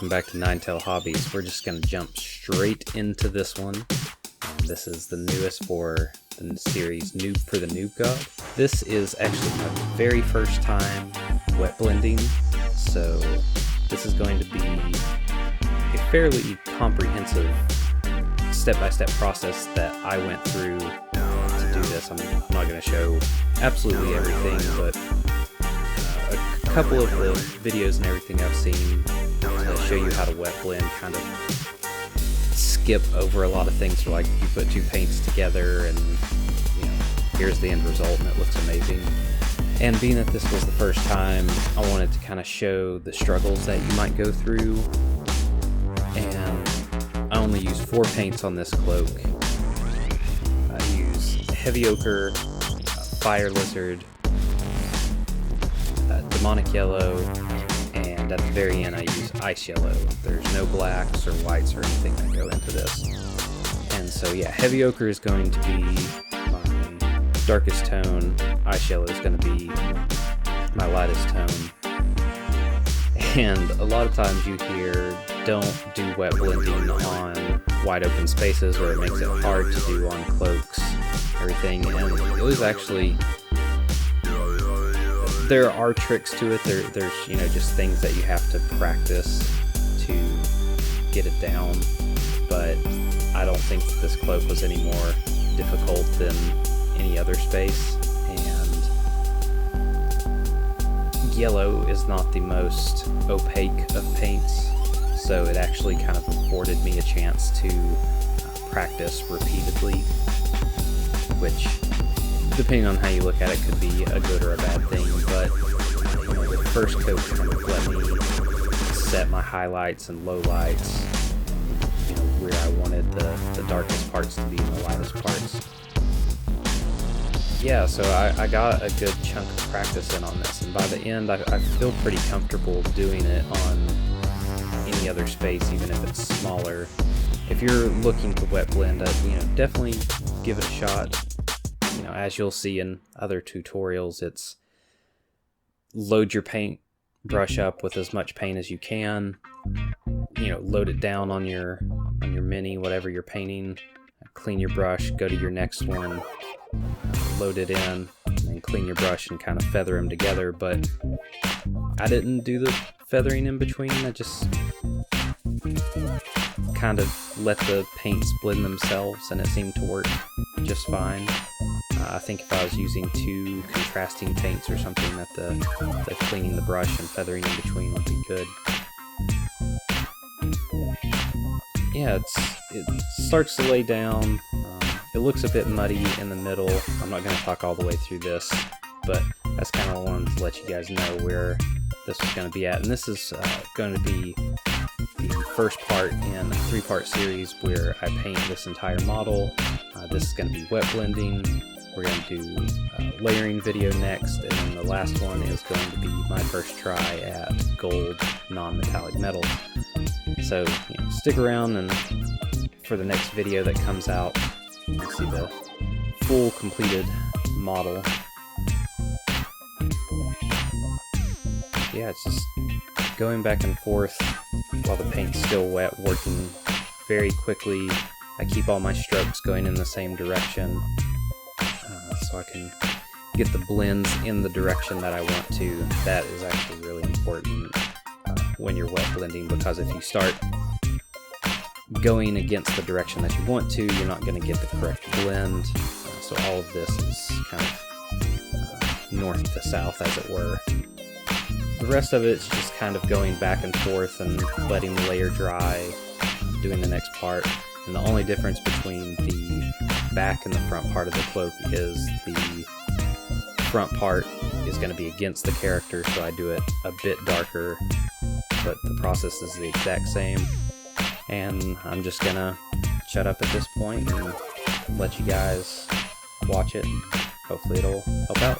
welcome back to Ninetale Hobbies. We're just going to jump straight into this one. This is the newest for the series, Noob for the Noob God. This is actually my very first time wet blending, so this is going to be a fairly comprehensive step-by-step process that I went through to do this. I'm not going to show absolutely everything, but a couple of the videos and everything I've seen to show you how to wet blend kind of skip over a lot of things. Like you put two paints together and here's the end result and it looks amazing. And being that this was the first time, I wanted to kind of show the struggles that you might go through. And I only use 4 paints on this cloak. I use Heavy Ochre, Fire Lizard, Demonic Yellow, and at the very end I use Ice Yellow. There's no blacks or whites or anything that go into this. And so yeah, Heavy Ochre is going to be my darkest tone, Ice Yellow is going to be my lightest tone. And a lot of times you hear, don't do wet blending on wide open spaces where it makes it hard to do on cloaks, everything. And it was actually, there are tricks to it. There's just things that you have to practice to get it down. But I don't think that this cloak was any more difficult than any other space. And yellow is not the most opaque of paints, so it actually kind of afforded me a chance to practice repeatedly, which, depending on how you look at it, could be a good or a bad thing. But the first coat kind of let me set my highlights and lowlights, where I wanted the darkest parts to be and the lightest parts. Yeah, so I got a good chunk of practice in on this, and by the end I feel pretty comfortable doing it on any other space, even if it's smaller. If you're looking to wet blend, definitely give it a shot. As you'll see in other tutorials, it's load your paint brush up with as much paint as you can. Load it down on your mini, whatever you're painting. Clean your brush, go to your next one, load it in, and clean your brush and kind of feather them together. But I didn't do the feathering in between. I just kind of let the paints blend themselves, and it seemed to work just fine. I think if I was using 2 contrasting paints or something, that the cleaning the brush and feathering in between would be good. Yeah, it starts to lay down. It looks a bit muddy in the middle. I'm not going to talk all the way through this, but that's kind of wanted to let you guys know where this is going to be at. And this is going to be the first part in a 3-part series where I paint this entire model. This is going to be wet blending. We're going to do a layering video next, and then the last one is going to be my first try at gold non-metallic metal. So stick around, and for the next video that comes out, you'll see the full completed model. Yeah, it's just going back and forth while the paint's still wet, working very quickly. I keep all my strokes going in the same direction, so I can get the blends in the direction that I want to. That is actually really important when you're wet blending, because if you start going against the direction that you want to, you're not going to get the correct blend. So all of this is kind of north to south, as it were. The rest of it's just kind of going back and forth and letting the layer dry, doing the next part. And the only difference between the back and the front part of the cloak is the front part is going to be against the character, so I do it a bit darker, but the process is the exact same. And I'm just going to shut up at this point and let you guys watch it. Hopefully it'll help out.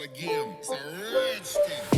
start again. It's a rich thing.